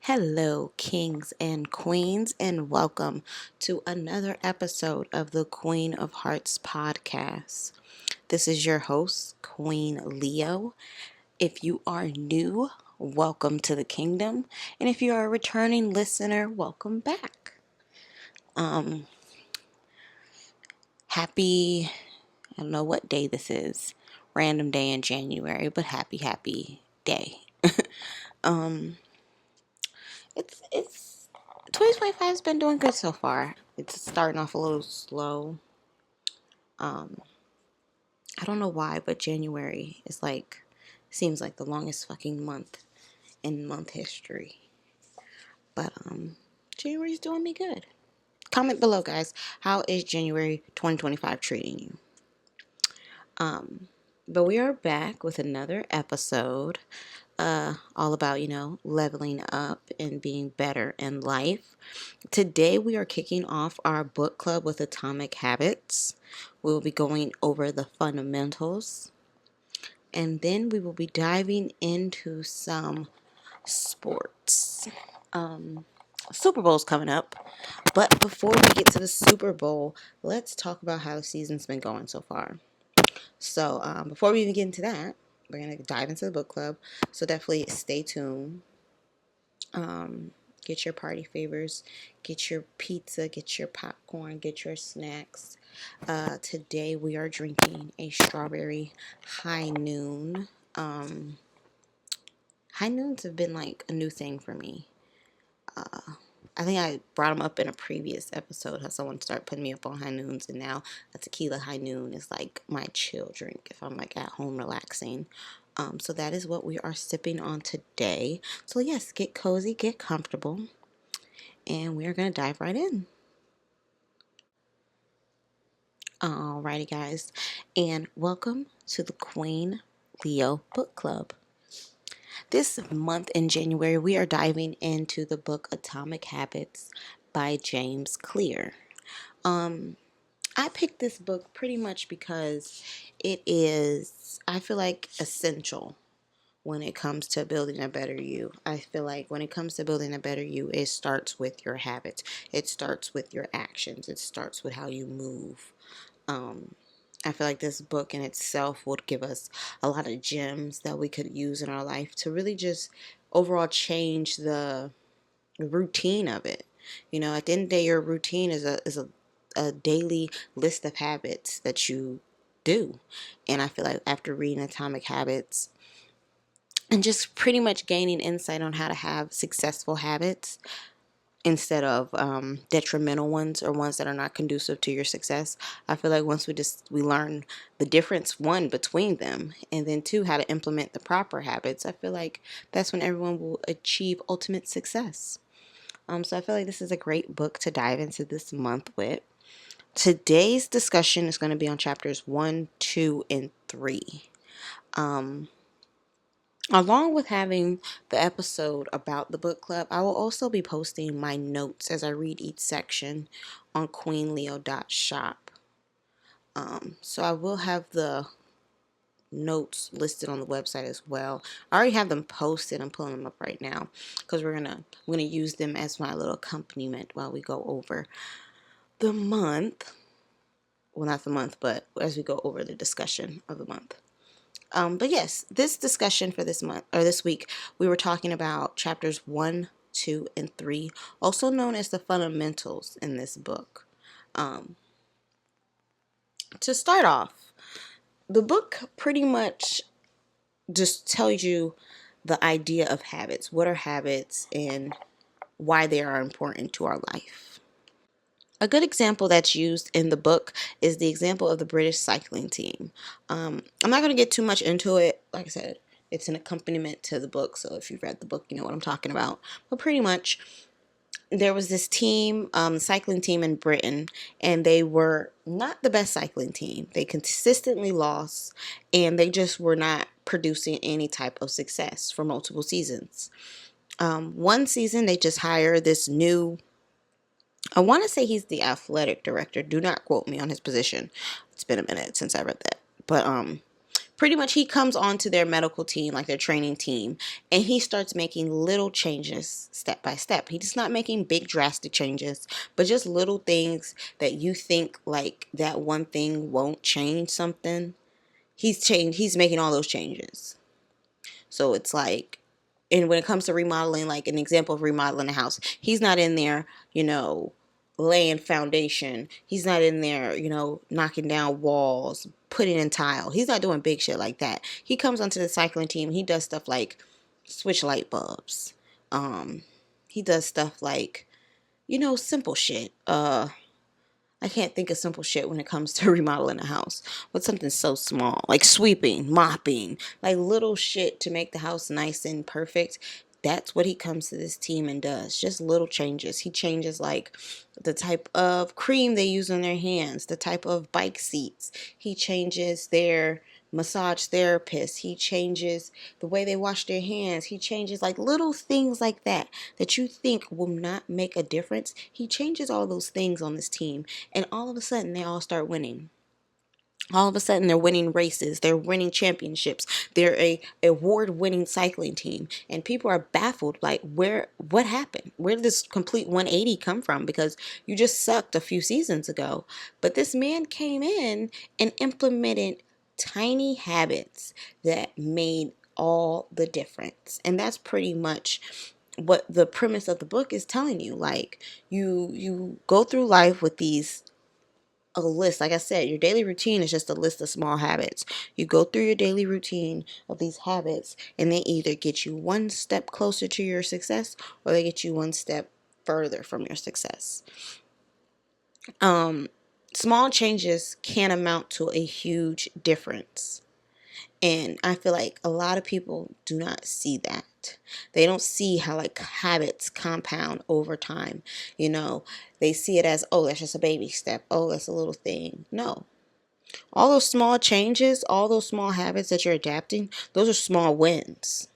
Hello, kings and queens, and welcome to another episode of the Queen of Hearts podcast. This is your host, Qween Leo. If you are new, welcome to the kingdom, and if you are a returning listener, welcome back. Happy, I don't know what day this is, random day in January, but happy day. It's 2025 has been doing good so far. It's starting off a little slow. I don't know why, but January is seems like the longest fucking month in month history. But January's doing me good. Comment below, guys. How is January 2025 treating you? But we are back with another episode, all about, leveling up and being better in life. Today we are kicking off our book club with Atomic Habits. We will be going over the fundamentals, and then we will be diving into some sports. Super Bowl's coming up, but before we get to the Super Bowl, let's talk about how the season's been going so far. So before we even get into that, we're going to dive into the book club. So definitely stay tuned. Get your party favors. Get your pizza. Get your popcorn. Get your snacks. Today we are drinking a strawberry high noon. High noons have been like a new thing for me. I think I brought them up in a previous episode how someone started putting me up on high noons, and now a tequila high noon is like my chill drink if I'm like at home relaxing. So that is what we are sipping on today. So yes, get cozy, get comfortable, and we are going to dive right in. Alrighty, guys, and welcome to the Qween Leo Book Club. This month in January, we are diving into the book Atomic Habits by James Clear. I picked this book pretty much because it is, I feel like, essential when it comes to building a better you. I feel like when it comes to building a better you, it starts with your habits. It starts with your actions. It starts with how you move. I feel like this book in itself would give us a lot of gems that we could use in our life to really just overall change the routine of it. At the end of the day, your routine is a daily list of habits that you do. And I feel like after reading Atomic Habits and just pretty much gaining insight on how to have successful habits instead of detrimental ones or ones that are not conducive to your success, I feel like once we learn the difference, one, between them, and then two, how to implement the proper habits, I feel like that's when everyone will achieve ultimate success. So I feel like this is a great book to dive into this month with. Today's discussion is going to be on chapters 1, 2, and 3. Along with having the episode about the book club, I will also be posting my notes as I read each section on queenleo.shop. So I will have the notes listed on the website as well. I already have them posted. I'm pulling them up right now because we're gonna use them as my little accompaniment while we go over the month. Well, not the month, but as we go over the discussion of the month. But yes, this discussion for this month or this week, we were talking about chapters 1, 2, and 3, also known as the fundamentals in this book. To start off, the book pretty much just tells you the idea of habits. What are habits and why they are important to our life? A good example that's used in the book is the example of the British cycling team. I'm not going to get too much into it. Like I said, it's an accompaniment to the book, so if you've read the book, you know what I'm talking about. But pretty much, there was this team, cycling team in Britain, and they were not the best cycling team. They consistently lost, and they just were not producing any type of success for multiple seasons. One season, they just hired this new, I want to say he's the athletic director. Do not quote me on his position. It's been a minute since I read that. But pretty much he comes onto their medical team, like their training team, and he starts making little changes step by step. He's not making big drastic changes, but just little things that you think like that one thing won't change something. He's making all those changes. So it's like, and when it comes to remodeling, like an example of remodeling a house, he's not in there, laying foundation. He's not in there, knocking down walls, putting in tile. He's not doing big shit like that. He comes onto the cycling team. He does stuff like switch light bulbs. He does stuff like, simple shit. I can't think of simple shit when it comes to remodeling a house. What's something so small? Like sweeping, mopping, like little shit to make the house nice and perfect. That's what he comes to this team and does. Just little changes. He changes like the type of cream they use on their hands, the type of bike seats. He changes their massage therapist. He changes the way they wash their hands. He changes like little things like that that you think will not make a difference. He changes all those things on this team, and all of a sudden they all start winning. All of a sudden they're winning races, they're winning championships, they're a award-winning cycling team, and people are baffled like, what happened? Where did this complete 180 come from? Because you just sucked a few seasons ago. But this man came in and implemented tiny habits that made all the difference. And that's pretty much what the premise of the book is telling you. Like, you go through life with these a list. Like I said, your daily routine is just a list of small habits. You go through your daily routine of these habits, and they either get you one step closer to your success, or they get you one step further from your success. Small changes can amount to a huge difference. And I feel like a lot of people do not see that. They don't see how like habits compound over time. They see it as, oh, that's just a baby step. Oh, that's a little thing. No. All those small changes, all those small habits that you're adapting, those are small wins.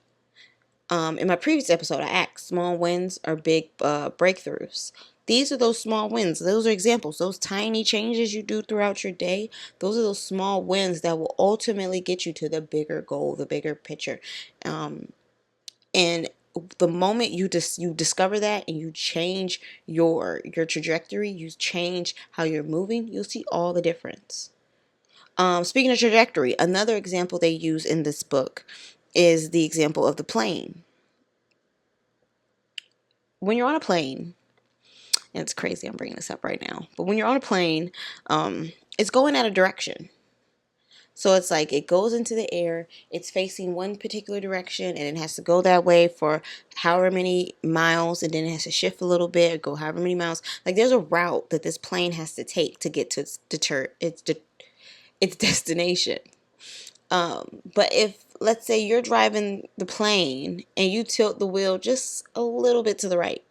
In my previous episode, I asked, small wins are big breakthroughs. These are those small wins. Those are examples. Those tiny changes you do throughout your day, those are those small wins that will ultimately get you to the bigger goal, the bigger picture. And the moment you discover that and you change your trajectory, you change how you're moving, you'll see all the difference. Speaking of trajectory, another example they use in this book is the example of the plane. When you're on a plane, and it's crazy I'm bringing this up right now, but when you're on a plane, it's going at a direction. So it's like it goes into the air, it's facing one particular direction, and it has to go that way for however many miles, and then it has to shift a little bit, go however many miles. Like there's a route that this plane has to take to get to its destination. But if, let's say, you're driving the plane and you tilt the wheel just a little bit to the right,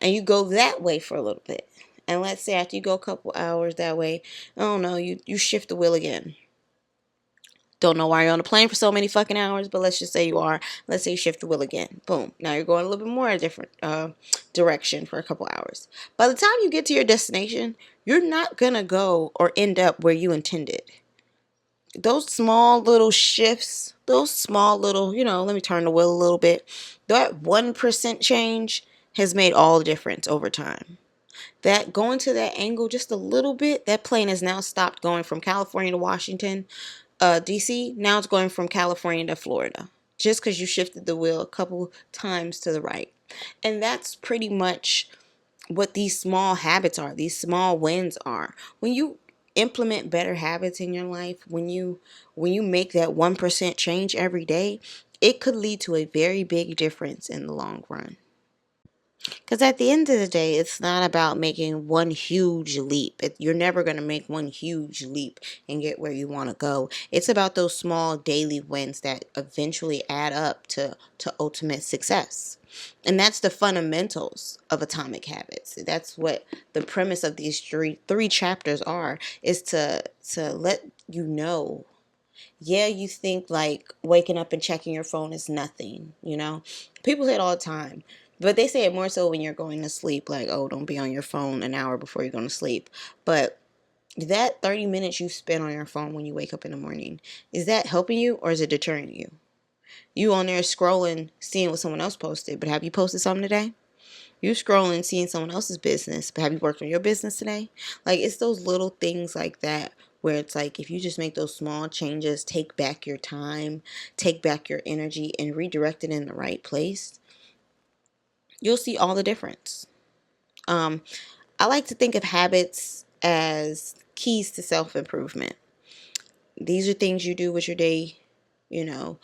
and you go that way for a little bit, and let's say after you go a couple hours that way, I don't know, you shift the wheel again. Don't know why you're on the plane for so many fucking hours, but let's just say you are. Let's say you shift the wheel again. Boom. Now you're going a little bit more a different direction for a couple hours. By the time you get to your destination, you're not going to go or end up where you intended. Those small little shifts, those small little, let me turn the wheel a little bit. That 1% change has made all the difference over time. That going to that angle just a little bit, that plane has now stopped going from California to Washington, DC. Now it's going from California to Florida. Just because you shifted the wheel a couple times to the right. And that's pretty much what these small habits are, these small wins are. When you implement better habits in your life, when you make that 1% change every day, it could lead to a very big difference in the long run. Because at the end of the day, it's not about making one huge leap. You're never going to make one huge leap and get where you want to go. It's about those small daily wins that eventually add up to ultimate success. And that's the fundamentals of Atomic Habits. That's what the premise of these three chapters are, is to let you know. Yeah, you think like waking up and checking your phone is nothing, People say it all the time. But they say it more so when you're going to sleep, like, oh, don't be on your phone an hour before you're going to sleep. But That 30 minutes you spend on your phone when you wake up in the morning, is that helping you or is it deterring you? You on there scrolling, seeing what someone else posted, but have you posted something today? You scrolling, seeing someone else's business, but have you worked on your business today? Like, it's those little things like that where it's like, if you just make those small changes, take back your time, take back your energy, and redirect it in the right place, you'll see all the difference. I like to think of habits as keys to self improvement. These are things you do with your day, you know,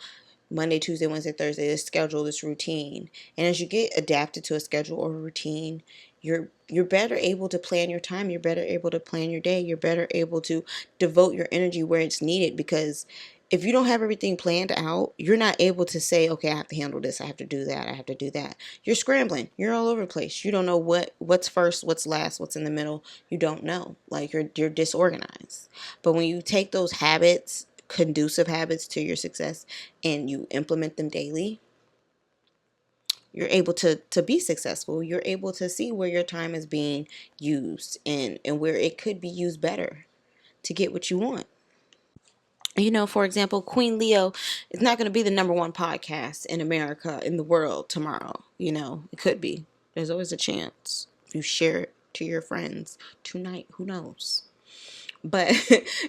Monday, Tuesday, Wednesday, Thursday, this schedule, this routine. And as you get adapted to a schedule or a routine, you're better able to plan your time, you're better able to plan your day, you're better able to devote your energy where it's needed, because if you don't have everything planned out, you're not able to say, okay, I have to handle this, I have to do that, I have to do that. You're scrambling. You're all over the place. You don't know what's first, what's last, what's in the middle. You don't know. Like, you're disorganized. But when you take those habits, conducive habits to your success, and you implement them daily, you're able to be successful. You're able to see where your time is being used, and where it could be used better to get what you want. For example, Qween Leo is not going to be the number one podcast in America, in the world tomorrow. It could be. There's always a chance. If you share it to your friends tonight, who knows? But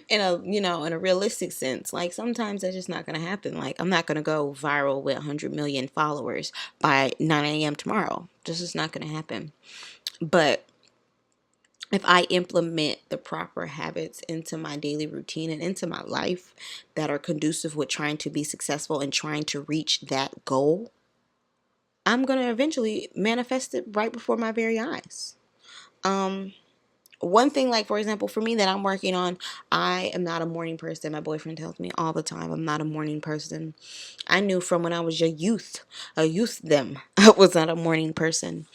in a realistic sense, like, sometimes that's just not going to happen. Like, I'm not going to go viral with 100 million followers by 9 a.m. tomorrow. This is not going to happen. But if I implement the proper habits into my daily routine and into my life that are conducive with trying to be successful and trying to reach that goal, I'm going to eventually manifest it right before my very eyes. One thing, like, for example, for me that I'm working on, I am not a morning person. My boyfriend tells me all the time I'm not a morning person. I knew from when I was a youth them, I was not a morning person.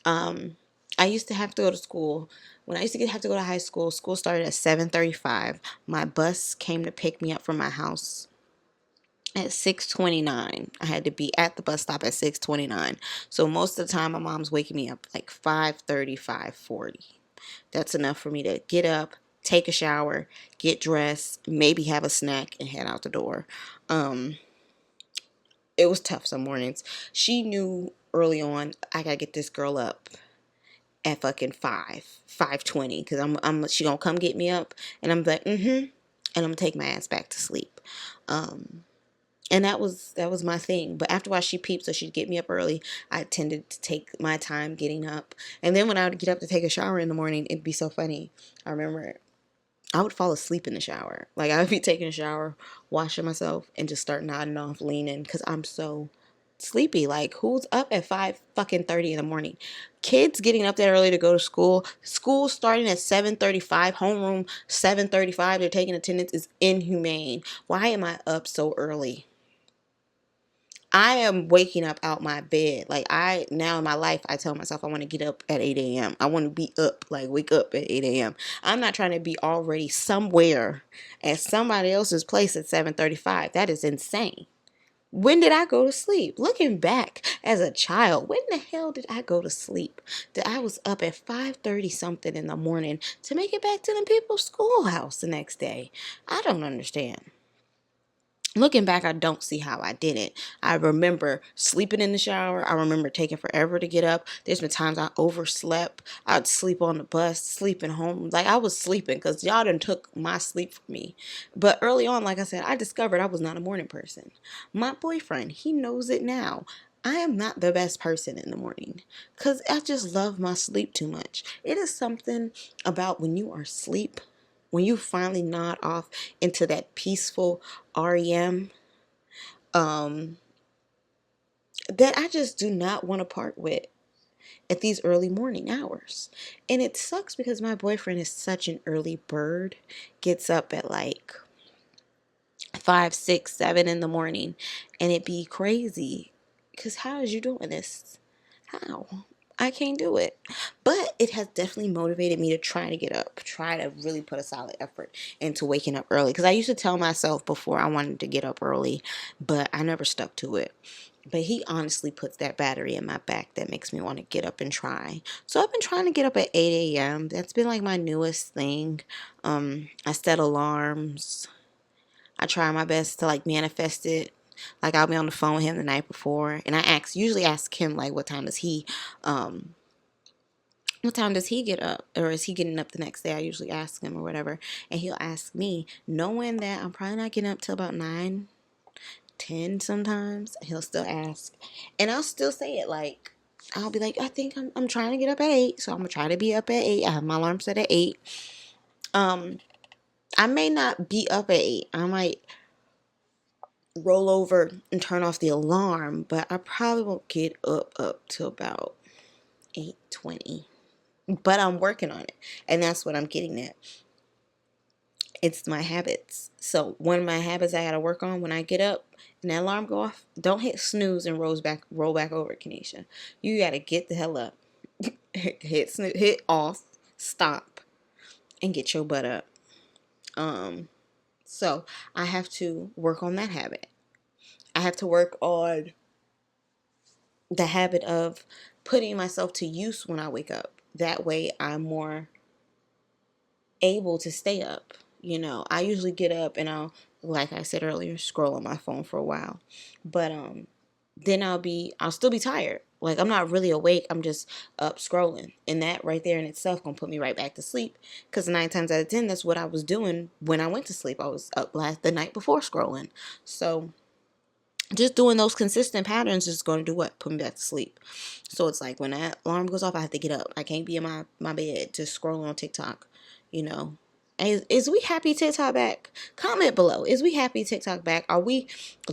I used to have to go to school. When I used to have to go to high school, school started at 7:35. My bus came to pick me up from my house at 6:29. I had to be at the bus stop at 6:29. So most of the time, my mom's waking me up like 5:30, 5:40. That's enough for me to get up, take a shower, get dressed, maybe have a snack, and head out the door. It was tough some mornings. She knew early on I gotta get this girl up at fucking 5:20, because she gonna come get me up, and I'm like, and I'm gonna take my ass back to sleep. And that was my thing. But after a while, she peeped, so she'd get me up early. I tended to take my time getting up, and then when I would get up to take a shower in the morning, it'd be so funny. I remember I would fall asleep in the shower. Like, I would be taking a shower, washing myself, and just start nodding off, leaning, because I'm so sleepy. Like, who's up at 5 fucking 30 in the morning? Kids getting up that early to go to school. School starting at 7:35. Homeroom 7:35. They're taking attendance is inhumane. Why am I up so early? I am waking up out my bed. Like, now in my life, I tell myself I want to get up at 8 a.m. I want to be up, like, wake up at 8 a.m. I'm not trying to be already somewhere at somebody else's place at 7:35. That is insane. When did I go to sleep? Looking back as a child, when the hell did I go to sleep? That I was up at 5:30 something in the morning to make it back to the people's schoolhouse the next day. I don't understand. Looking back, I don't see how I did it. I remember sleeping in the shower. I remember taking forever to get up. There's been times I overslept. I'd sleep on the bus, sleeping home. Like, I was sleeping because y'all done took my sleep from me. But early on, like I said, I discovered I was not a morning person. My boyfriend, he knows it now. I am not the best person in the morning because I just love my sleep too much. It is something about when you are asleep, when you finally nod off into that peaceful REM, that I just do not want to part with at these early morning hours. And it sucks because my boyfriend is such an early bird, gets up at like 5, 6, 7 in the morning, and it be crazy. Because how is you doing this? How? I can't do it. But it has definitely motivated me to try to get up, try to really put a solid effort into waking up early. Because I used to tell myself before I wanted to get up early, but I never stuck to it. But he honestly puts that battery in my back that makes me want to get up and try. So I've been trying to get up at 8 a.m. That's been like my newest thing. I set alarms. I try my best to like manifest it. Like I'll be on the phone with him the night before, and usually ask him like what time does he get up, or is he getting up the next day? I usually ask him or whatever, and he'll ask me, knowing that I'm probably not getting up till about 9, 10 sometimes. He'll still ask, and I'll still say it. Like I'll be like, I think I'm trying to get up at 8, so I'm gonna try to be up at 8. I have my alarm set at 8. Um, I may not be up at 8. I might roll over and turn off the alarm, but I probably won't get up till about 8:20. But I'm working on it, and that's what I'm getting at. It's my habits. So one of my habits I gotta work on when I get up and that alarm go off, don't hit snooze and roll back over, Kenesha. You gotta get the hell up. hit snooze, hit off, stop, and get your butt up. So I have to work on that habit. I have to work on the habit of putting myself to use when I wake up. That way I'm more able to stay up. I usually get up and like I said earlier, scroll on my phone for a while. But then I'll still be tired. Like I'm not really awake. I'm just up scrolling. And that right there in itself gonna put me right back to sleep. Because 9 times out of 10, that's what I was doing when I went to sleep. I was up the night before scrolling. So just doing those consistent patterns is going to do what? Put me back to sleep. So it's like when that alarm goes off, I have to get up. I can't be in my bed just scrolling on TikTok, you know. Is we happy TikTok back? Comment below. Is we happy TikTok back? Do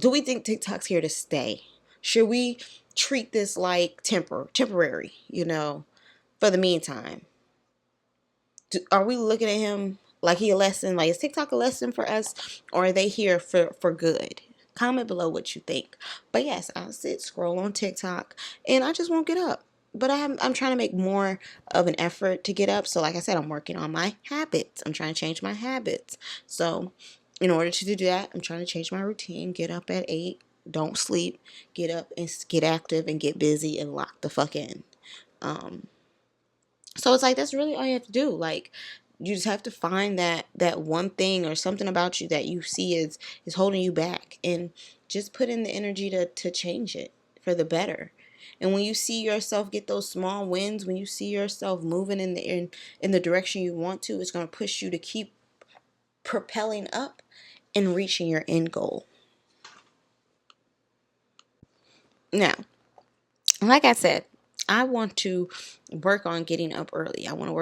we think TikTok's here to stay? Should we treat this like temporary, for the meantime? Are we looking at him like he a lesson? Like, is TikTok a lesson for us, or are they here for good? Comment below what you think. But yes, I'll sit scroll on TikTok and I just won't get up. But I'm trying to make more of an effort to get up. So like I said, I'm working on my habits. I'm trying to change my habits. So in order to do that, I'm trying to change my routine. Get up at 8. Don't sleep. Get up and get active and get busy and lock the fuck in. So it's like that's really all you have to do. Like you just have to find that one thing or something about you that you see is holding you back, and just put in the energy to change it for the better. And when you see yourself get those small wins, when you see yourself moving in the direction you want to, it's going to push you to keep propelling up and reaching your end goal. Now, like I said, I want to work on getting up early. I want to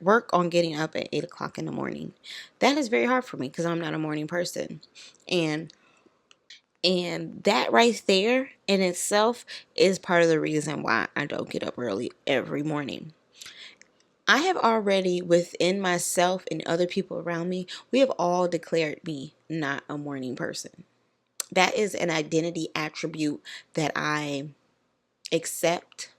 work on getting up at 8 o'clock in the morning. That is very hard for me because I'm not a morning person, and that right there in itself is part of the reason why I don't get up early every morning. I have already, within myself and other people around me, we have all declared me not a morning person. That is an identity attribute that I accept.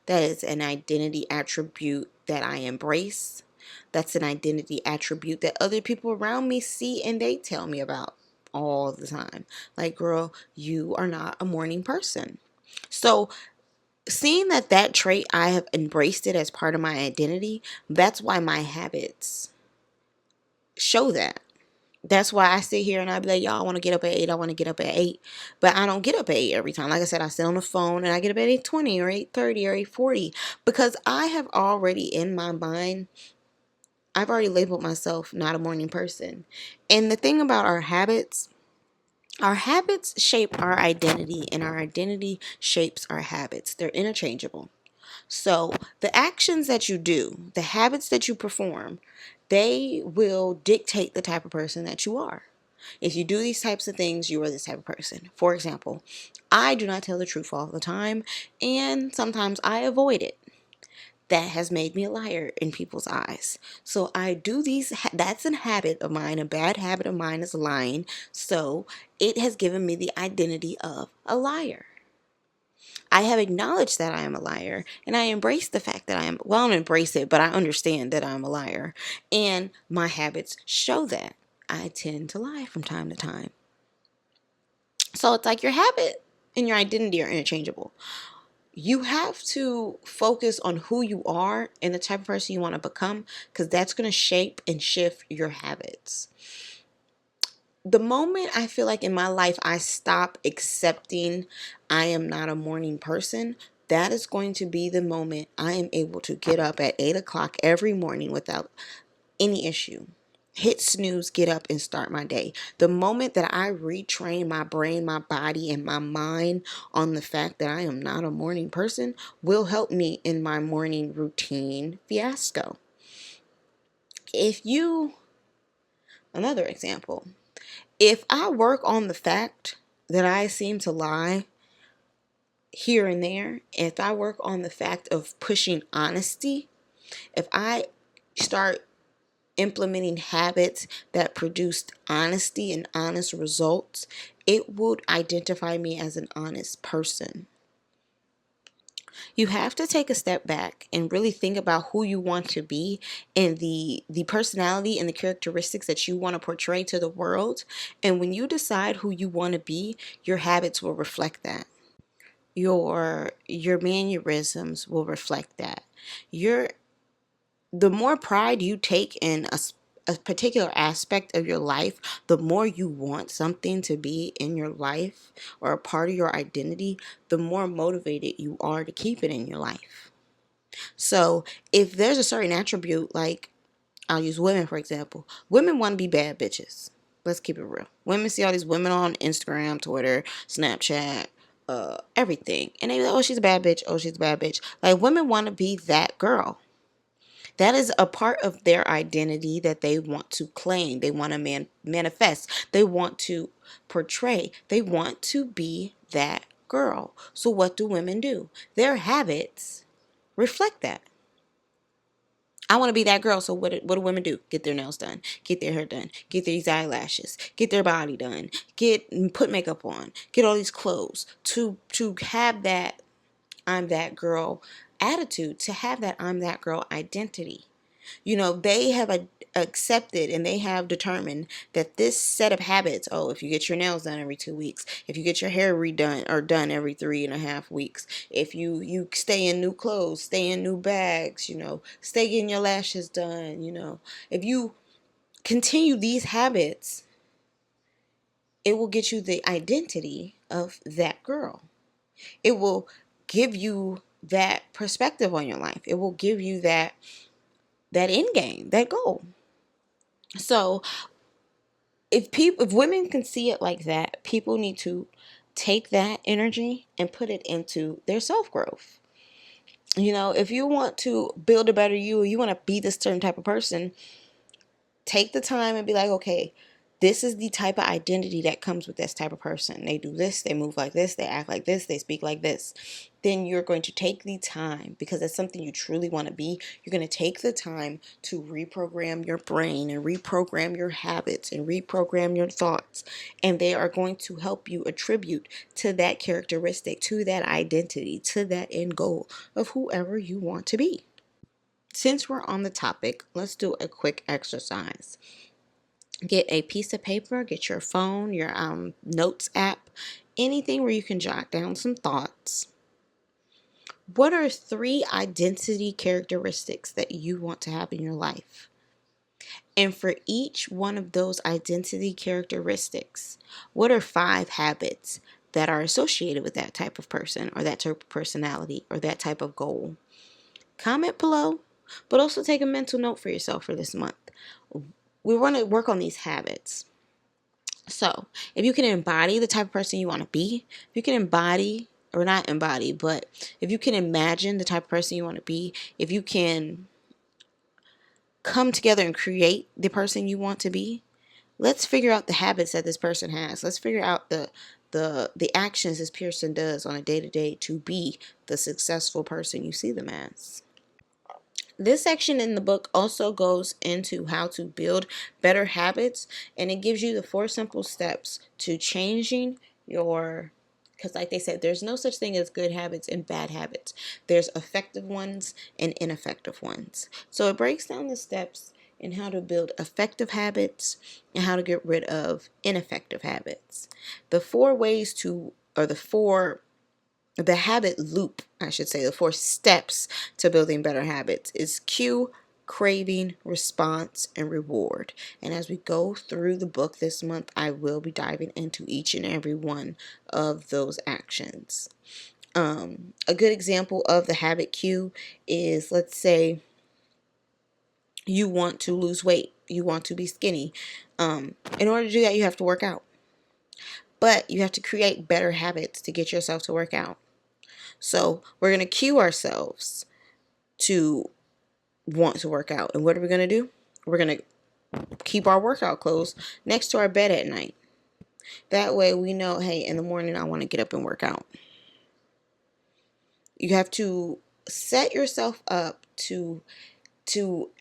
That is an identity attribute that I embrace. That's an identity attribute that other people around me see and they tell me about all the time. Like, girl, you are not a morning person. So, seeing that trait, I have embraced it as part of my identity, that's why my habits show that. That's why I sit here and I be like, y'all, I want to get up at 8. I want to get up at 8. But I don't get up at 8 every time. Like I said, I sit on the phone and I get up at 8:20 or 8:30 or 8:40 because I have already in my mind, I've already labeled myself not a morning person. And the thing about our habits shape our identity and our identity shapes our habits. They're interchangeable. So the actions that you do, the habits that you perform, they will dictate the type of person that you are. If you do these types of things, you are this type of person. For example, I do not tell the truth all the time, and sometimes I avoid it. That has made me a liar in people's eyes. So I do these, that's a habit of mine. A bad habit of mine is lying. So it has given me the identity of a liar. I have acknowledged that I am a liar, and I embrace the fact that well, I don't embrace it, but I understand that I'm a liar. And my habits show that. I tend to lie from time to time. So it's like your habit and your identity are interchangeable. You have to focus on who you are and the type of person you want to become, because that's going to shape and shift your habits. The moment I feel like in my life I stop accepting I am not a morning person, that is going to be the moment I am able to get up at 8 o'clock every morning without any issue. Hit snooze, get up, and start my day. The moment that I retrain my brain, my body, and my mind on the fact that I am not a morning person will help me in my morning routine fiasco. Another example, if I work on the fact that I seem to lie here and there, if I work on the fact of pushing honesty, if I start implementing habits that produced honesty and honest results, it would identify me as an honest person. You have to take a step back and really think about who you want to be and the personality and the characteristics that you want to portray to the world. And when you decide who you want to be, your habits will reflect that. Your mannerisms will reflect that. Your The more pride you take in a particular aspect of your life, the more you want something to be in your life or a part of your identity, the more motivated you are to keep it in your life. So if there's a certain attribute, like I'll use women for example, women want to be bad bitches. Let's keep it real. Women see all these women on Instagram, Twitter, Snapchat, everything, and they be like, oh, she's a bad bitch. Oh, she's a bad bitch. Like, women want to be that girl. That is a part of their identity that they want to claim. They want to manifest. They want to portray. They want to be that girl. So what do women do? Their habits reflect that. I want to be that girl. So what do women do? Get their nails done, get their hair done, get these eyelashes, get their body done, put makeup on, get all these clothes to have that I'm that girl attitude, to have that I'm that girl identity. They have accepted and they have determined that this set of habits, oh, if you get your nails done every 2 weeks, if you get your hair redone or done every 3.5 weeks, if you stay in new clothes, stay in new bags, stay getting your lashes done, if you continue these habits, it will get you the identity of that girl. It will give you that perspective on your life. It will give you that end game, that goal. So if women can see it like that, people need to take that energy and put it into their self-growth. If you want to build a better you, or you want to be this certain type of person, take the time and be like, okay, this is the type of identity that comes with this type of person. They do this, they move like this, they act like this, they speak like this. Then you're going to take the time, because it's something you truly want to be. You're going to take the time to reprogram your brain and reprogram your habits and reprogram your thoughts. And they are going to help you attribute to that characteristic, to that identity, to that end goal of whoever you want to be. Since we're on the topic, let's do a quick exercise. Get a piece of paper, get your phone, your notes app, anything where you can jot down some thoughts. What are 3 identity characteristics that you want to have in your life? And for each one of those identity characteristics, what are 5 habits that are associated with that type of person or that type of personality or that type of goal? Comment below, but also take a mental note for yourself for this month. We want to work on these habits. So if you can embody the type of person you want to be, if you can embody, or not embody, but if you can imagine the type of person you want to be, if you can come together and create the person you want to be, let's figure out the habits that this person has. Let's figure out the actions this person does on a day-to-day to be the successful person you see them as. This section in the book also goes into how to build better habits, and it gives you the 4 simple steps to changing because like they said, there's no such thing as good habits and bad habits. There's effective ones and ineffective ones. So it breaks down the steps in how to build effective habits and how to get rid of ineffective habits. The 4 ways to or the habit loop, I should say, the 4 steps to building better habits is cue, craving, response, and reward. And as we go through the book this month, I will be diving into each and every one of those actions. A good example of the habit cue is, let's say you want to lose weight, you want to be skinny. In order to do that, you have to work out. But you have to create better habits to get yourself to work out. So we're going to cue ourselves to want to work out. And what are we going to do? We're going to keep our workout clothes next to our bed at night. That way we know, hey, in the morning I want to get up and work out. You have to set yourself up to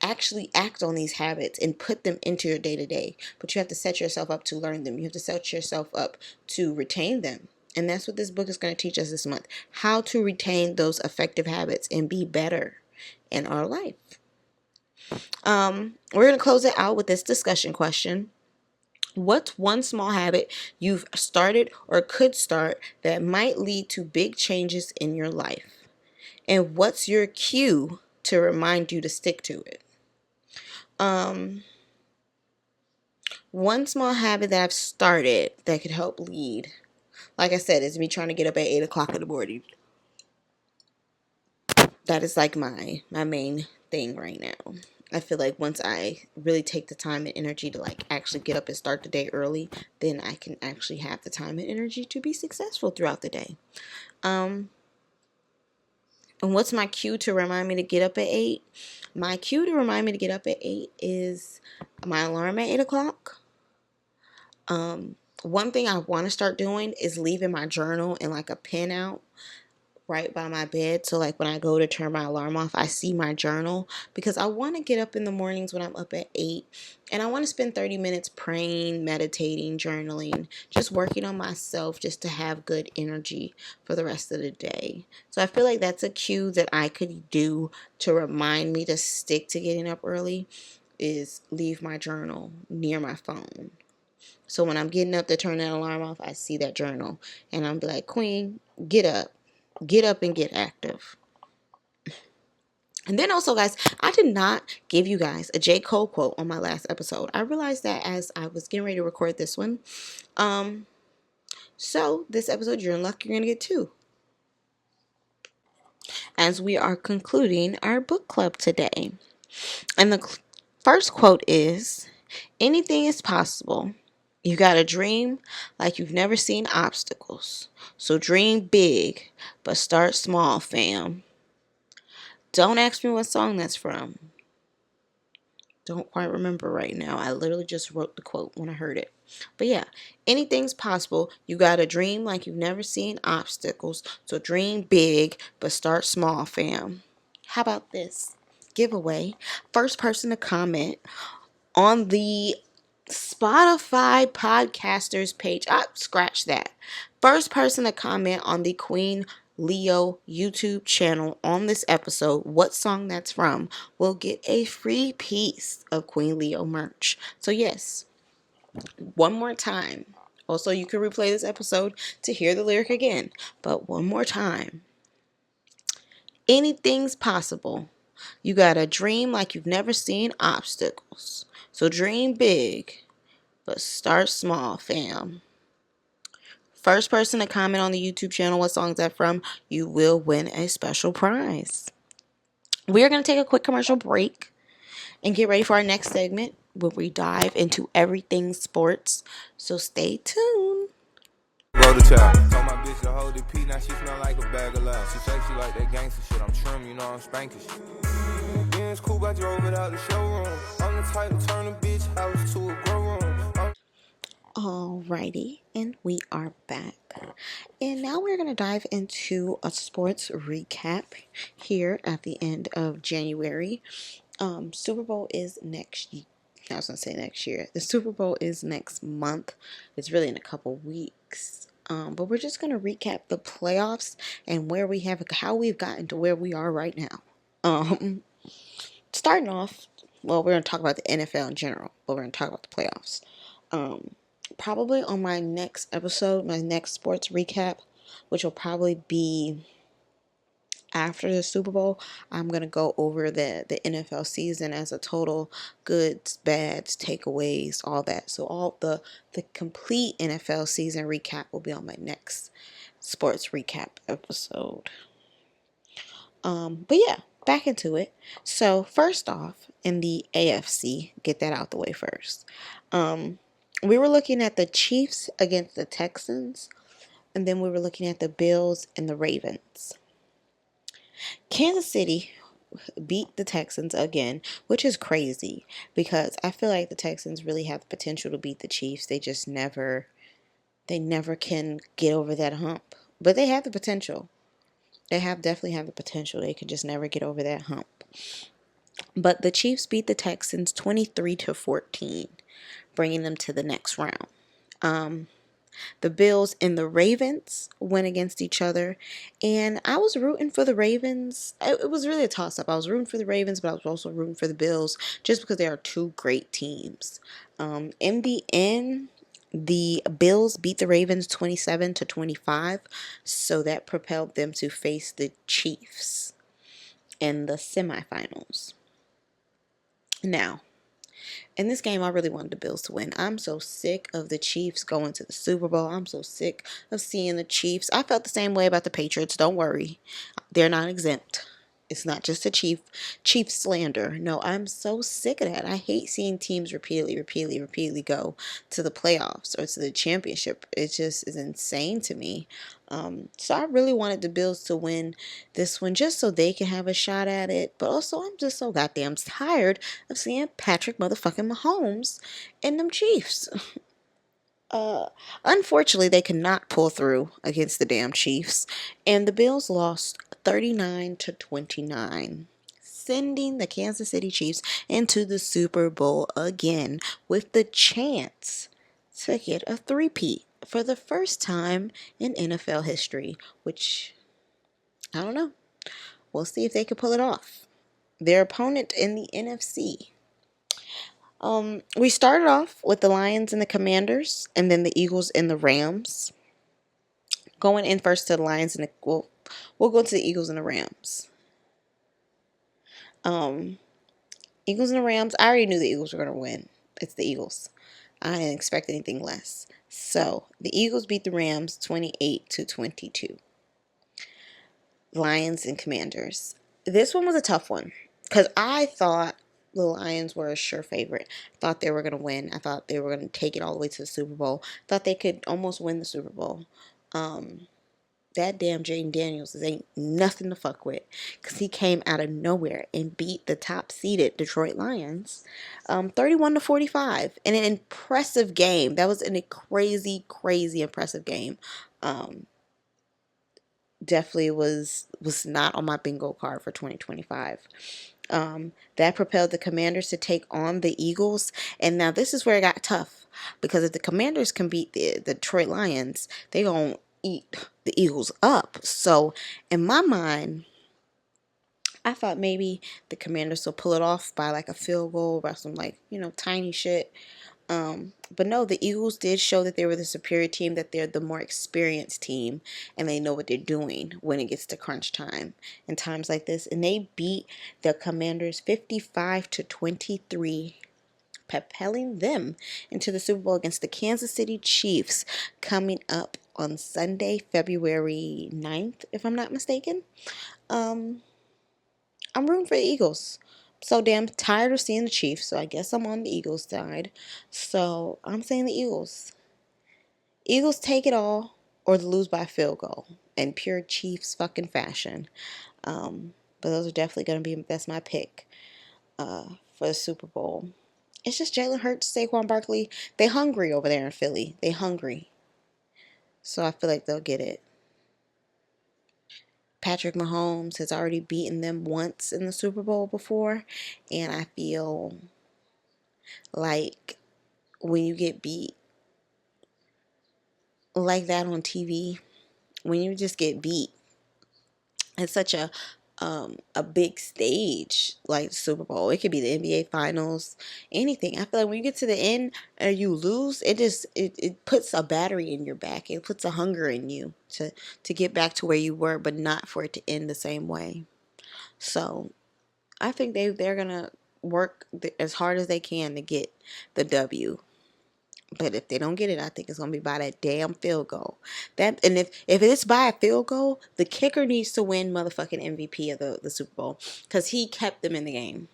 actually act on these habits and put them into your day-to-day. But you have to set yourself up to learn them. You have to set yourself up to retain them. And that's what this book is going to teach us this month. How to retain those effective habits and be better in our life. We're going to close it out with this discussion question. What's one small habit you've started or could start that might lead to big changes in your life? And what's your cue to remind you to stick to it? One small habit that I've started that could help lead, like I said, is me trying to get up at 8 o'clock in the morning. That is like my main thing right now. I feel like once I really take the time and energy to like actually get up and start the day early, then I can actually have the time and energy to be successful throughout the day. And what's my cue to remind me to get up at 8? My cue to remind me to get up at 8 is my alarm at 8 o'clock. One thing I want to start doing is leaving my journal and like a pen out right by my bed. So like when I go to turn my alarm off, I see my journal, because I want to get up in the mornings when I'm up at 8 and I want to spend 30 minutes praying, meditating, journaling, just working on myself just to have good energy for the rest of the day. So I feel like that's a cue that I could do to remind me to stick to getting up early, is leave my journal near my phone. So when I'm getting up to turn that alarm off, I see that journal and I'm like, Queen, get up and get active. And then also, guys, I did not give you guys a J. Cole quote on my last episode. I realized that as I was getting ready to record this one. So this episode, you're in luck, you're going to get 2. As we are concluding our book club today. And the first quote is, anything is possible. You got to dream like you've never seen obstacles. So dream big, but start small, fam. Don't ask me what song that's from. Don't quite remember right now. I literally just wrote the quote when I heard it. But yeah, anything's possible. You got to dream like you've never seen obstacles. So dream big, but start small, fam. How about this? Giveaway. First person to comment on the Spotify podcasters page. Scratch that. First person to comment on the Qween Leo YouTube channel on this episode, what song that's from, will get a free piece of Qween Leo merch. So yes, one more time. Also, you can replay this episode to hear the lyric again. But one more time. Anything's possible. You gotta dream like you've never seen obstacles. So dream big, but start small, fam. First person to comment on the YouTube channel what song is that from, you will win a special prize. We are going to take a quick commercial break and get ready for our next segment where we dive into everything sports. So stay tuned. Roll the child. Told my bitch to hold it P, now she smell like a bag of loud. She say she like that gangster shit, I'm trim, you know I'm spanking shit. Benz coupe, I drove it out the showroom. I'm the type to turn a bitch house to a grow room. Alrighty, and we are back. And now we're going to dive into a sports recap here at the end of January. Super Bowl is next year. I was going to say next year. The Super Bowl is next month. It's really in a couple weeks. But we're just going to recap the playoffs and how we've gotten to where we are right now. Starting off, well, we're going to talk about the NFL in general, but we're going to talk about the playoffs. Probably on my next episode, my next sports recap, which will probably be after the Super Bowl, I'm gonna go over the NFL season as a total, goods, bads, takeaways, all that. So all the complete NFL season recap will be on my next sports recap episode. But yeah, back into it. So first off, in the AFC, get that out the way first. We were looking at the Chiefs against the Texans, and then we were looking at the Bills and the Ravens. Kansas City beat the Texans again, which is crazy because I feel like the Texans really have the potential to beat the Chiefs. They never can get over that hump. But they have the potential. They definitely have the potential. They can just never get over that hump. But the Chiefs beat the Texans 23-14, bringing them to the next round. The Bills and the Ravens went against each other, and I was rooting for the Ravens. It was really a toss-up. I was rooting for the Ravens, but I was also rooting for the Bills just because they are two great teams. In the end, the Bills beat the Ravens 27-25, so that propelled them to face the Chiefs in the semifinals. Now, in this game, I really wanted the Bills to win. I'm so sick of the Chiefs going to the Super Bowl. I'm so sick of seeing the Chiefs. I felt the same way about the Patriots. Don't worry. They're not exempt. It's not just a chief slander. No, I'm so sick of that. I hate seeing teams repeatedly go to the playoffs or to the championship. It just is insane to me. So I really wanted the Bills to win this one just so they can have a shot at it. But also, I'm just so goddamn tired of seeing Patrick motherfucking Mahomes and them Chiefs. Unfortunately, they could not pull through against the damn Chiefs, and the Bills lost 39-29, sending the Kansas City Chiefs into the Super Bowl again with the chance to get a three-peat for the first time in NFL history, which, I don't know. We'll see if they can pull it off. Their opponent in the NFC. We started off with the Lions and the Commanders, and then the Eagles and the Rams. Going in first to the Lions and we'll go to the Eagles and the Rams. Eagles and the Rams. I already knew the Eagles were going to win. It's the Eagles. I didn't expect anything less. So the Eagles beat the Rams 28-22. Lions and Commanders. This one was a tough one because I thought the Lions were a sure favorite. I thought they were going to win. I thought they were going to take it all the way to the Super Bowl. I thought they could almost win the Super Bowl. That damn Jaden Daniels ain't nothing to fuck with because he came out of nowhere and beat the top seeded Detroit Lions 31-45 in an impressive game. That was a crazy impressive game. Definitely was not on my bingo card for 2025. That propelled the Commanders to take on the Eagles. And now this is where it got tough because if the Commanders can beat the Detroit Lions, they gonna eat the Eagles up. So in my mind, I thought maybe the Commanders will pull it off by like a field goal or some like, tiny shit. But no, the Eagles did show that they were the superior team, that they're the more experienced team, and they know what they're doing when it gets to crunch time and times like this. And they beat the Commanders 55-23, propelling them into the Super Bowl against the Kansas City Chiefs coming up on Sunday, February 9th, if I'm not mistaken. I'm rooting for the Eagles. So damn tired of seeing the Chiefs, so I guess I'm on the Eagles side. So I'm saying the Eagles. Eagles take it all or lose by field goal in pure Chiefs fucking fashion. But those are definitely going to be, that's my pick for the Super Bowl. It's just Jalen Hurts, Saquon Barkley. They hungry over there in Philly. They hungry. So I feel like they'll get it. Patrick Mahomes has already beaten them once in the Super Bowl before. And I feel like when you get beat like that on TV, when you just get beat, it's such a a big stage like the Super Bowl. It could be the NBA Finals, anything. I feel like when you get to the end and you lose, it puts a battery in your back. It puts a hunger in you to get back to where you were, but not for it to end the same way. So I think they're gonna work as hard as they can to get the W. But if they don't get it, I think it's gonna be by that damn field goal. That and if it's by a field goal, the kicker needs to win motherfucking MVP of the Super Bowl because he kept them in the game.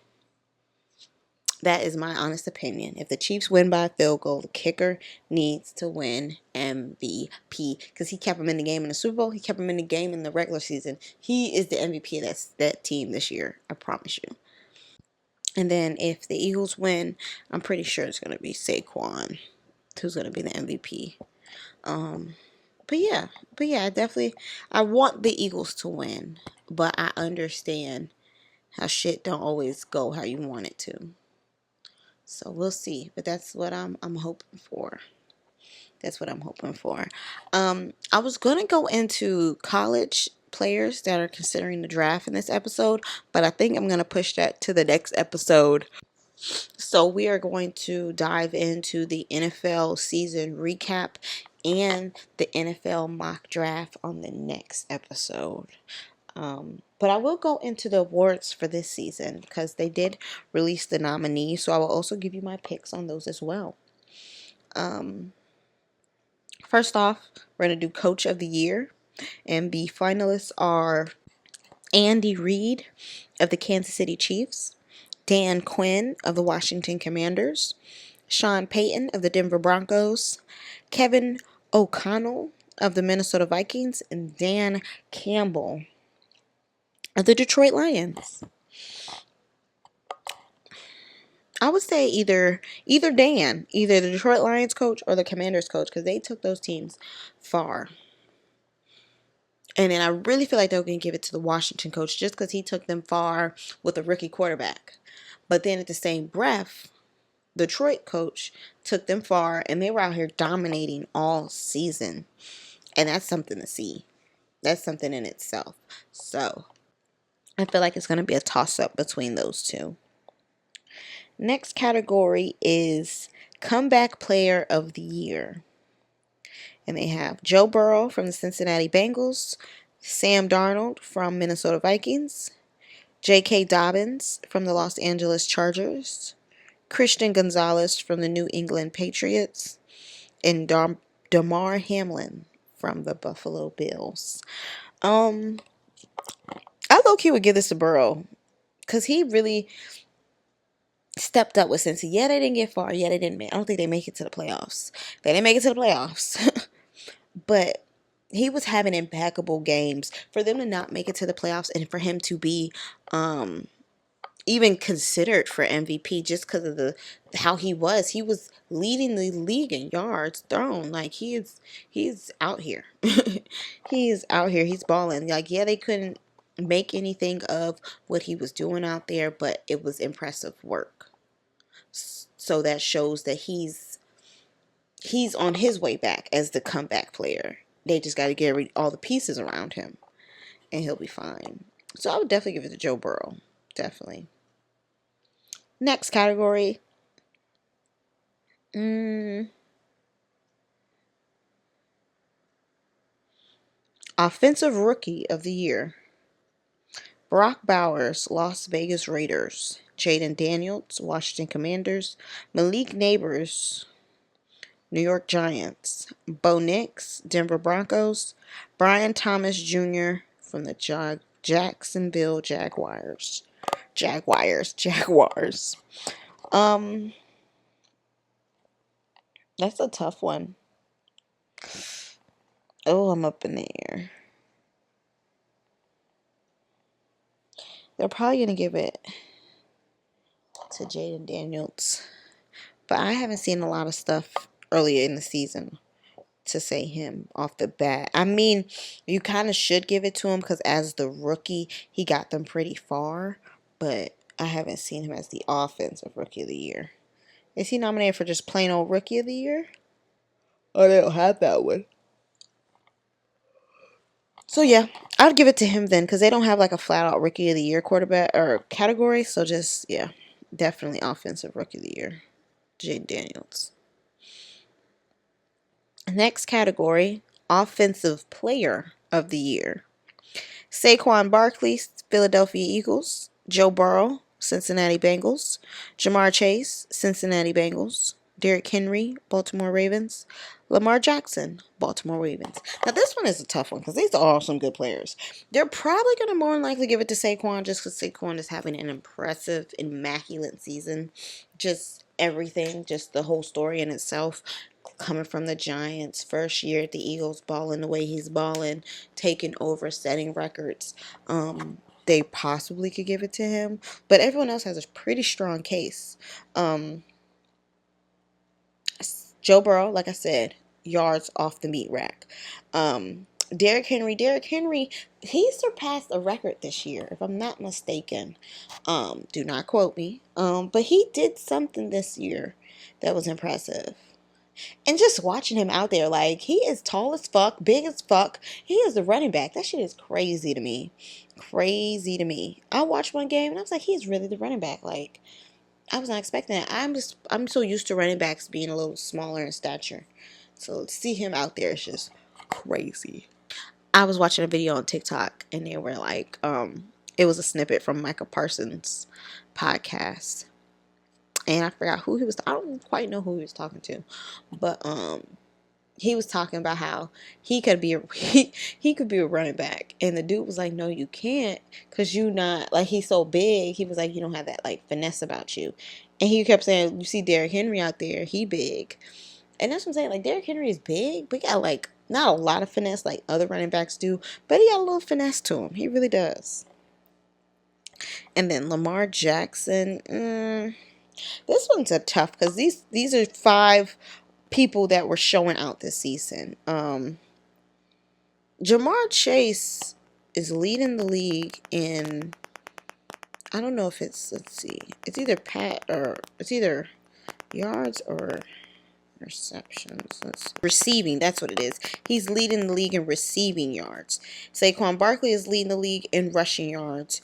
That is my honest opinion. If the Chiefs win by a field goal, the kicker needs to win MVP because he kept them in the game in the Super Bowl. He kept them in the game in the regular season. He is the MVP of that team this year. I promise you. And then if the Eagles win, I'm pretty sure it's gonna be Saquon who's gonna be the MVP. Um, but yeah, definitely. I want the Eagles to win, but I understand how shit don't always go how you want it to. So we'll see. But that's what I'm hoping for. That's what I'm hoping for. I was gonna go into college players that are considering the draft in this episode, but I think I'm gonna push that to the next episode. So we are going to dive into the NFL season recap and the NFL mock draft on the next episode. But I will go into the awards for this season because they did release the nominees. So I will also give you my picks on those as well. Um, First off, we're going to do Coach of the Year. And the finalists are Andy Reid of the Kansas City Chiefs, Dan Quinn of the Washington Commanders, Sean Payton of the Denver Broncos, Kevin O'Connell of the Minnesota Vikings, and Dan Campbell of the Detroit Lions. I would say either Dan, either the Detroit Lions coach or the Commanders coach, because they took those teams far. And then I really feel like they're going to give it to the Washington coach just because he took them far with a rookie quarterback. But then at the same breath, the Detroit coach took them far and they were out here dominating all season. And that's something to see. That's something in itself. So I feel like it's going to be a toss-up between those two. Next category is Comeback Player of the Year. And they have Joe Burrow from the Cincinnati Bengals, Sam Darnold from Minnesota Vikings, J.K. Dobbins from the Los Angeles Chargers, Christian Gonzalez from the New England Patriots, and Damar Hamlin from the Buffalo Bills. I low-key would give this to Burrow because he really stepped up with Cincy. Yeah, they didn't get far. Yeah, they didn't make. I don't think they make it to the playoffs. They didn't make it to the playoffs. But he was having impeccable games. For them to not make it to the playoffs and for him to be even considered for MVP just because of the how he was leading the league in yards thrown. Like he's out here. He's out here. He's balling. Like yeah, they couldn't make anything of what he was doing out there, but it was impressive work. So that shows that he's on his way back as the comeback player. They just got to get all the pieces around him, and he'll be fine. So I would definitely give it to Joe Burrow. Definitely. Next category. Offensive Rookie of the Year. Brock Bowers, Las Vegas Raiders. Jaden Daniels, Washington Commanders. Malik Neighbors, New York Giants. Bo Nix, Denver Broncos. Brian Thomas Jr. from the Jacksonville Jaguars. Jaguars. That's a tough one. Oh, I'm up in the air. They're probably gonna give it to Jaden Daniels, but I haven't seen a lot of stuff earlier in the season to say him off the bat. I mean, you kind of should give it to him because as the rookie, he got them pretty far, but I haven't seen him as the offensive Rookie of the Year. Is he nominated for just plain old Rookie of the Year? Oh, they don't have that one. So yeah, I'd give it to him then because they don't have like a flat out rookie of the year quarterback or category. So just yeah, definitely offensive rookie of the year, Jaden Daniels. Next category, offensive player of the year. Saquon Barkley, Philadelphia Eagles. Joe Burrow, Cincinnati Bengals. Jamar Chase, Cincinnati Bengals. Derrick Henry, Baltimore Ravens. Lamar Jackson, Baltimore Ravens. Now this one is a tough one because these are all some good players. They're probably going to more than likely give it to Saquon just because Saquon is having an impressive, immaculate season. Just everything, just the whole story in itself. Coming from the Giants, first year at the Eagles, balling the way he's balling, taking over, setting records. They possibly could give it to him, but everyone else has a pretty strong case. Um, Joe Burrow, like I said, yards off the meat rack. Derrick Henry, he surpassed a record this year, if I'm not mistaken. Do not quote me. But he did something this year that was impressive. And just watching him out there, like, he is tall as fuck, big as fuck. He is the running back. That shit is crazy to me. Crazy to me. I watched one game and I was like, he's really the running back. Like, I was not expecting that. I'm so used to running backs being a little smaller in stature. So to see him out there is just crazy. I was watching a video on TikTok and they were like, it was a snippet from Micah Parsons' podcast. And I forgot who he was. I don't quite know who he was talking to, but he was talking about how he could be he could be a running back, and the dude was like, no, you can't, because you not like, he's so big. He was like, you don't have that like finesse about you. And he kept saying, you see Derrick Henry out there, he big. And that's what I'm saying, like, Derrick Henry is big but he got like not a lot of finesse like other running backs do, but he got a little finesse to him. He really does. And then Lamar Jackson, this one's a tough because these are five people that were showing out this season. Jamar Chase is leading the league in, I don't know if it's, let's see, it's either it's either yards or receptions. Receiving, that's what it is. He's leading the league in receiving yards. Saquon Barkley is leading the league in rushing yards.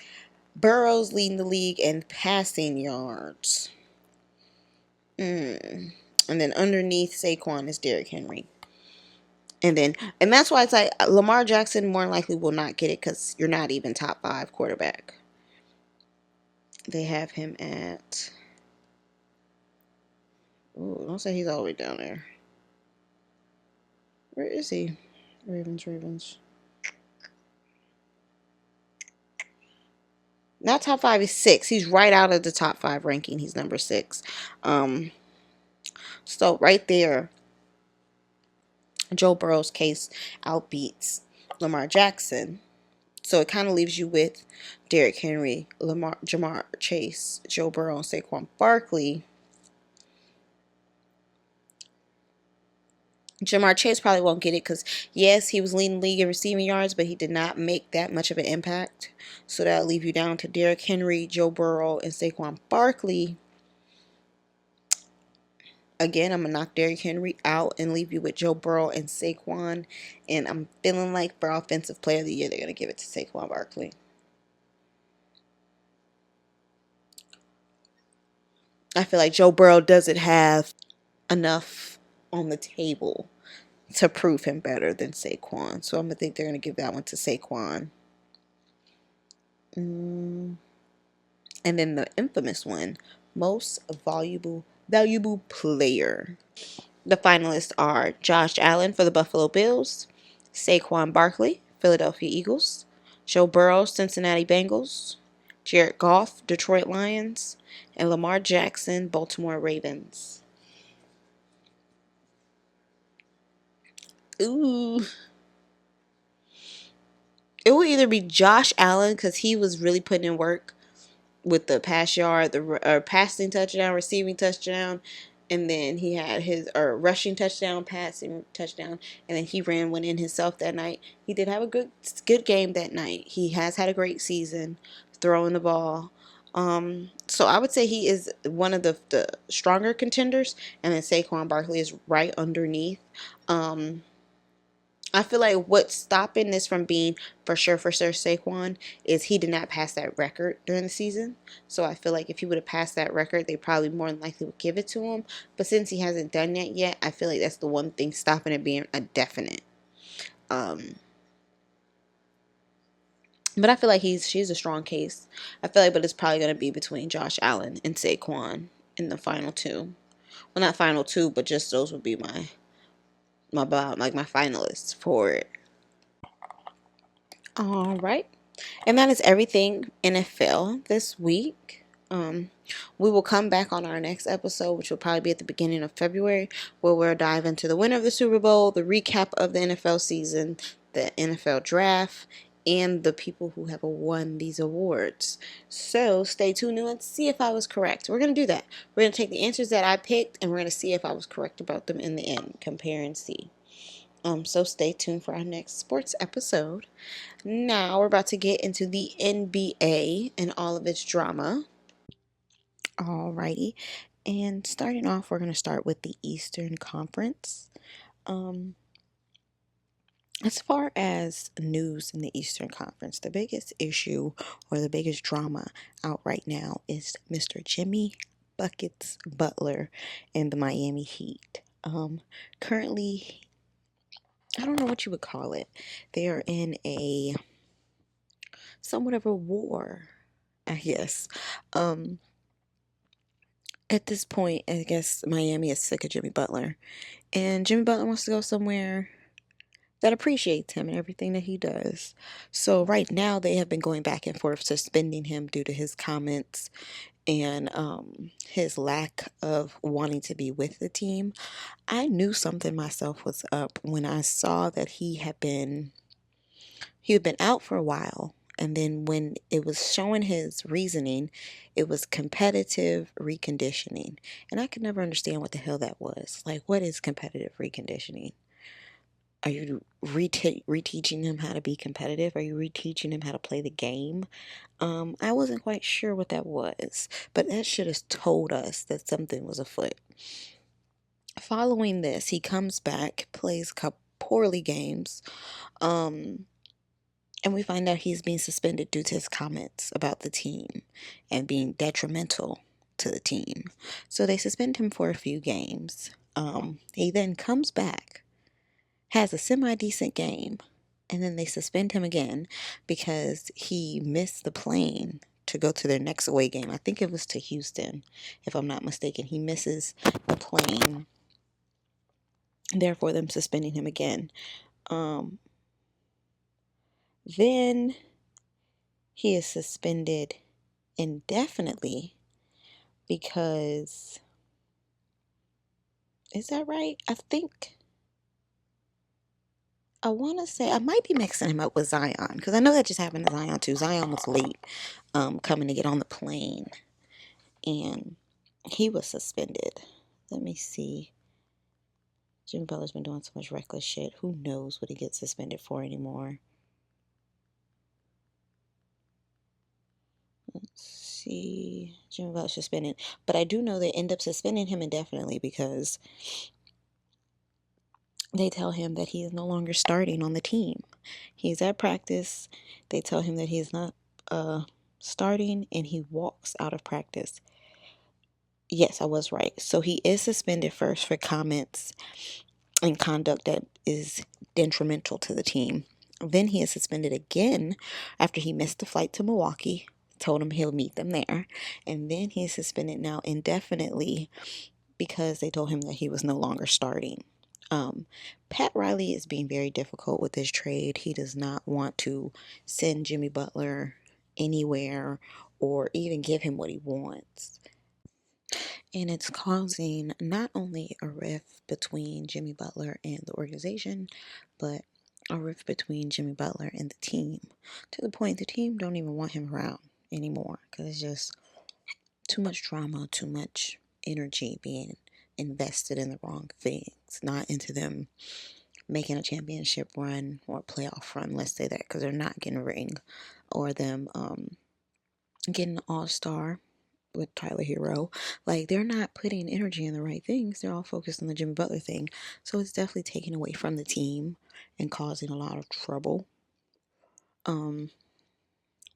Burrow's leading the league in passing yards. And then underneath Saquon is Derrick Henry. And that's why it's like Lamar Jackson more likely will not get it because you're not even top 5 quarterback. They have him at, ooh, don't say he's all the way down there. Where is he? Ravens. Not top 5, he's 6. He's right out of the top 5 ranking. He's number 6. So right there, Joe Burrow's case outbeats Lamar Jackson. So it kind of leaves you with Derrick Henry, Jamar Chase, Joe Burrow, and Saquon Barkley. Jamar Chase probably won't get it because, yes, he was leading the league in receiving yards, but he did not make that much of an impact. So that'll leave you down to Derrick Henry, Joe Burrow, and Saquon Barkley. Again, I'm going to knock Derrick Henry out and leave you with Joe Burrow and Saquon. And I'm feeling like for Offensive Player of the Year, they're going to give it to Saquon Barkley. I feel like Joe Burrow doesn't have enough on the table to prove him better than Saquon. So I'm going to think they're going to give that one to Saquon. And then the infamous one, most valuable player. The finalists are Josh Allen for the Buffalo Bills, Saquon Barkley, Philadelphia Eagles, Joe Burrow, Cincinnati Bengals, Jared Goff, Detroit Lions, and Lamar Jackson, Baltimore Ravens. Ooh. It will either be Josh Allen because he was really putting in work with the pass yard, the passing touchdown, receiving touchdown, and then he had his rushing touchdown, passing touchdown, and then he ran one in himself that night. He did have a good game that night. He has had a great season throwing the ball. So I would say he is one of the stronger contenders, and then Saquon Barkley is right underneath. I feel like what's stopping this from being for sure Saquon is he did not pass that record during the season. So I feel like if he would have passed that record, they probably more than likely would give it to him. But since he hasn't done that yet, I feel like that's the one thing stopping it being a definite. Um, but I feel like she's a strong case. I feel like, but it's probably gonna be between Josh Allen and Saquon in the final two. Well, not final two, but just those would be my finalists for it. All right. And that is everything NFL this week. We will come back on our next episode, which will probably be at the beginning of February, where we'll dive into the winner of the Super Bowl, the recap of the NFL season, the NFL draft, and the people who have won these awards. So stay tuned and let's see if I was correct. We're going to do that. We're going to take the answers that I picked and we're going to see if I was correct about them in the end, compare and see. So stay tuned for our next sports episode. Now we're about to get into the NBA and all of its drama. Alrighty. And starting off, we're going to start with the Eastern Conference. Um, as far as news in the Eastern Conference, the biggest issue or the biggest drama out right now is Mr. Jimmy Buckets Butler and the Miami Heat. Currently, I don't know what you would call it. They are in a somewhat of a war, I guess. Um, at this point, I guess Miami is sick of Jimmy Butler, and Jimmy Butler wants to go somewhere that appreciates him and everything that he does. So right now, they have been going back and forth suspending him due to his comments and his lack of wanting to be with the team. I knew something myself was up when I saw that he had been out for a while. And then when it was showing his reasoning, it was competitive reconditioning. And I could never understand what the hell that was. Like, what is competitive reconditioning? Are you reteaching him how to be competitive? Are you reteaching him how to play the game? I wasn't quite sure what that was, but that should have told us that something was afoot. Following this, he comes back, plays poorly games. Um, And we find out he's being suspended due to his comments about the team and being detrimental to the team. So they suspend him for a few games. He then comes back, has a semi decent game, and then they suspend him again because he missed the plane to go to their next away game. I think it was to Houston, if I'm not mistaken. He misses the plane, therefore, them suspending him again. Um, then he is suspended indefinitely because, is that right? I want to say I might be mixing him up with Zion because I know that just happened to Zion too. Zion was late coming to get on the plane and he was suspended. Let me see. Jimmy Butler's been doing so much reckless shit. Who knows what he gets suspended for anymore? Let's see. Jimmy Butler's suspended. But I do know they end up suspending him indefinitely because they tell him that he is no longer starting on the team. He's at practice. They tell him that he is not starting and he walks out of practice. Yes, I was right. So he is suspended first for comments and conduct that is detrimental to the team. Then he is suspended again after he missed the flight to Milwaukee. Told him he'll meet them there. And then he is suspended now indefinitely because they told him that he was no longer starting. Pat Riley is being very difficult with this trade. He does not want to send Jimmy Butler anywhere or even give him what he wants. And it's causing not only a rift between Jimmy Butler and the organization, but a rift between Jimmy Butler and the team. To the point the team don't even want him around anymore because it's just too much drama, too much energy being invested in the wrong things, not into them making a championship run or a playoff run, let's say that, because they're not getting a ring, or them getting an all-star, with Tyler Hero. Like they're not putting energy in the right things. They're all focused on the Jimmy Butler thing. So it's definitely taking away from the team and causing a lot of trouble. Um,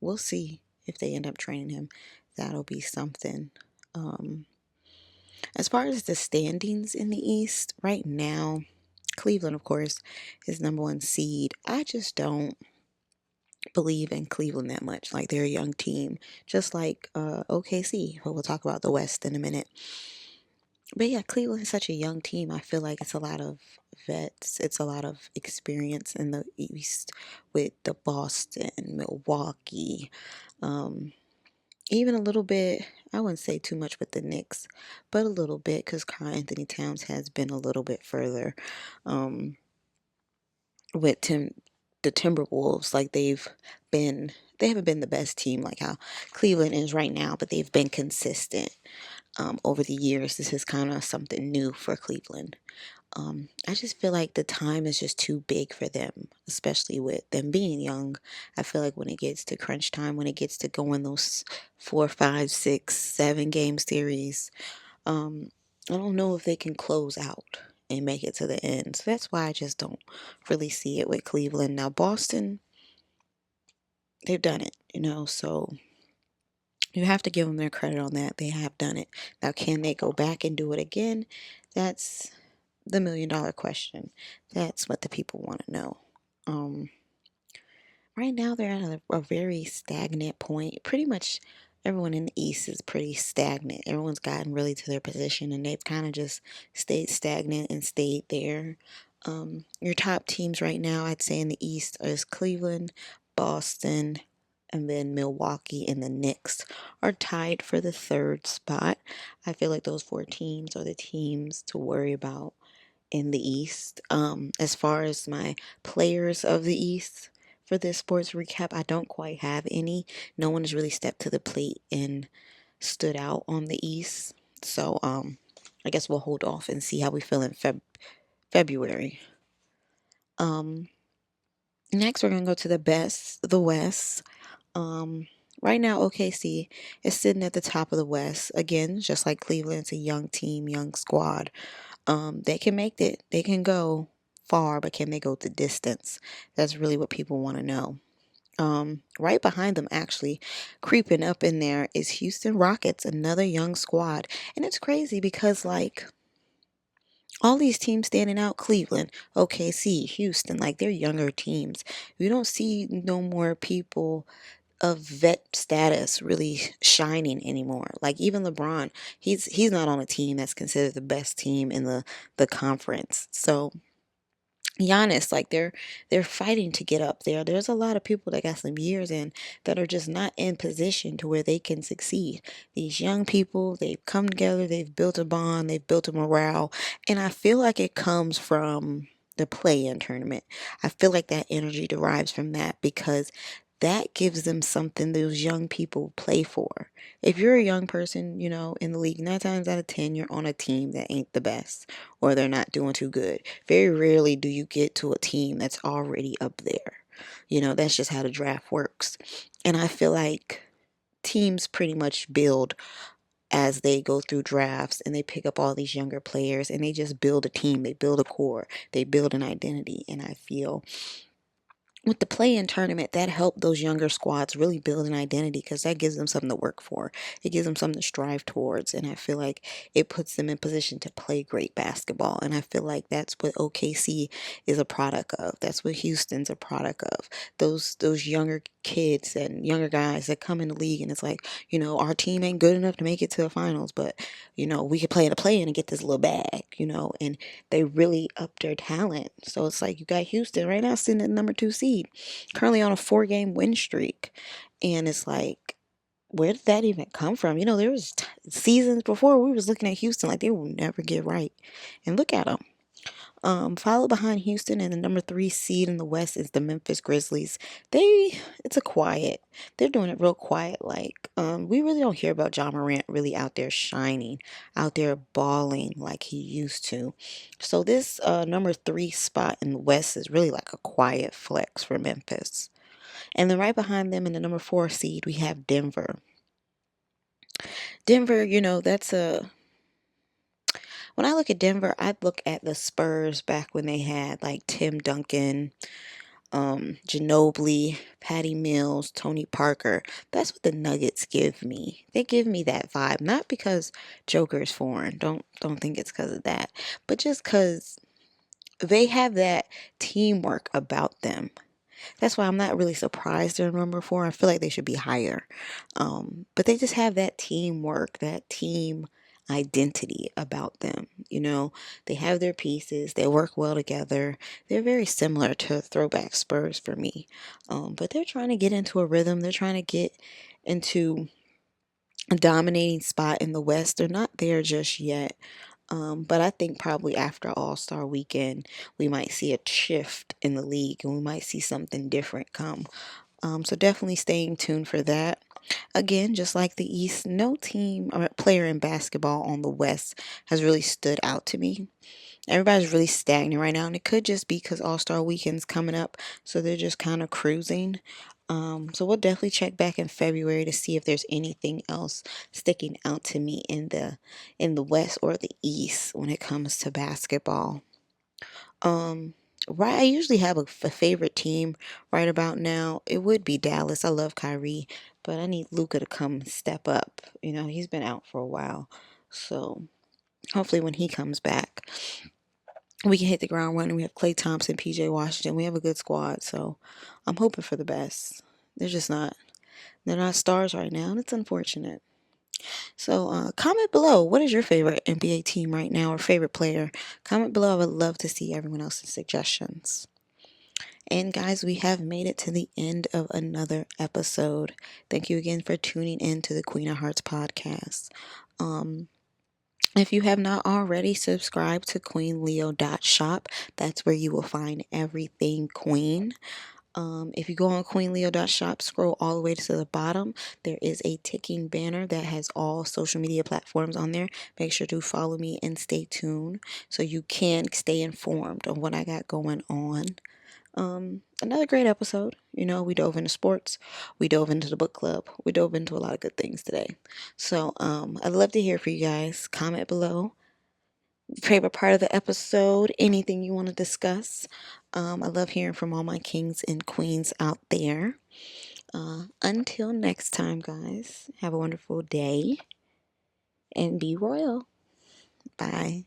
we'll see if they end up training him. That'll be something. Um, as far as the standings in the East right now, Cleveland, of course, is number one seed. I just don't believe in Cleveland that much. Like they're a young team, just like OKC. But we'll talk about the West in a minute. But yeah, Cleveland is such a young team. I feel like it's a lot of vets. It's a lot of experience in the East with the Boston, Milwaukee, um, even a little bit. I wouldn't say too much with the Knicks, but a little bit because Karl Anthony Towns has been a little bit further. Um, with the Timberwolves, like they haven't been the best team like how Cleveland is right now, but they've been consistent over the years. This is kind of something new for Cleveland. I just feel like the time is just too big for them, especially with them being young. I feel like when it gets to crunch time, when it gets to going those 4, 5, 6, 7 game series, um, I don't know if they can close out and make it to the end. So that's why I just don't really see it with Cleveland. Now, Boston, they've done it, so you have to give them their credit on that. They have done it. Now, can they go back and do it again? That's the $1 million question. That's what the people want to know. Um, Right now, they're at a very stagnant point. Pretty much everyone in the East is pretty stagnant. Everyone's gotten really to their position and they've kind of just stayed stagnant and stayed there. Your top teams right now, I'd say in the East, is Cleveland, Boston, and then Milwaukee and the Knicks are tied for the third spot. I feel like those four teams are the teams to worry about in the East. As far as my players of the East for this sports recap, I don't quite have any. No one has really stepped to the plate and stood out on the East. So I guess we'll hold off and see how we feel in February. Um, Next, we're gonna go to the West. Right now, OKC is sitting at the top of the West again, just like Cleveland. It's a young team, young squad. They can make it. They can go far, but can they go the distance? That's really what people want to know. Right behind them, actually, creeping up in there is Houston Rockets, another young squad. And it's crazy because, like, all these teams standing out, Cleveland, OKC, Houston, like, they're younger teams. We don't see no more people of vet status really shining anymore. Like even LeBron, he's not on a team that's considered the best team in the conference. So Giannis, like they're fighting to get up there. There's a lot of people that got some years in that are just not in position to where they can succeed. These young people, they've come together, they've built a bond, they've built a morale, and I feel like it comes from the play-in tournament. I feel like that energy derives from that because that gives them something those young people play for. If you're a young person, in the league, 9 times out of 10, you're on a team that ain't the best or they're not doing too good. Very rarely do you get to a team that's already up there. That's just how the draft works. And I feel like teams pretty much build as they go through drafts and they pick up all these younger players and they just build a team, they build a core, they build an identity. And I feel with the play-in tournament, that helped those younger squads really build an identity because that gives them something to work for. It gives them something to strive towards, and I feel like it puts them in position to play great basketball. And I feel like that's what OKC is a product of. That's what Houston's a product of. Those younger kids and younger guys that come in the league, and it's like, our team ain't good enough to make it to the finals, but we could play in a play-in and get this little bag, and they really up their talent. So it's like you got Houston right now sitting at number 2 seed, currently on a 4 game win streak. And it's like, where did that even come from? There was seasons before we was looking at Houston like they will never get right. And look at them. Followed behind Houston and the number 3 seed in the West is the Memphis Grizzlies. It's a quiet. They're doing it real quiet. Like, we really don't hear about John Morant really out there shining, out there balling like he used to. So this number 3 spot in the West is really like a quiet flex for Memphis. And then right behind them in the number 4 seed, we have Denver. Denver, that's a when I look at Denver, I look at the Spurs back when they had like Tim Duncan, Ginobili, Patty Mills, Tony Parker. That's what the Nuggets give me. They give me that vibe, not because Joker's foreign. Don't think it's because of that, but just because they have that teamwork about them. That's why I'm not really surprised they're number four. I feel like they should be higher. But they just have that teamwork, that team identity about them. They have their pieces, they work well together. They're very similar to Throwback Spurs for me. But they're trying to get into a rhythm, they're trying to get into a dominating spot in the West. They're not there just yet. But I think probably after All Star weekend, we might see a shift in the league and we might see something different come. So definitely staying tuned for that. Again, just like the East, no team or player in basketball on the West has really stood out to me. Everybody's really stagnant right now, and it could just be because All Star Weekend's coming up, so they're just kind of cruising. So we'll definitely check back in February to see if there's anything else sticking out to me in the West or the East when it comes to basketball. Right, I usually have a favorite team right about now. It would be Dallas. I love Kyrie, but I need Luca to come step up. He's been out for a while, so hopefully when he comes back we can hit the ground running. We have Klay Thompson, PJ Washington. We have a good squad, so I'm hoping for the best. They're just not. They're not stars right now, and it's unfortunate. So, comment below. What is your favorite NBA team right now or favorite player? Comment below. I would love to see everyone else's suggestions. And guys, we have made it to the end of another episode. Thank you again for tuning in to the Queen of Hearts podcast. If you have not already subscribed to QweenLeo.shop, that's where you will find everything Queen. If you go on QweenLeo.shop, scroll all the way to the bottom, there is a ticking banner that has all social media platforms on there. Make sure to follow me and stay tuned so you can stay informed on what I got going on. Another great episode. We dove into sports, we dove into the book club, we dove into a lot of good things today. So, I'd love to hear from you guys. Comment below. Favorite part of the episode, anything you want to discuss. I love hearing from all my kings and queens out there. Until next time, guys, have a wonderful day and be royal. Bye.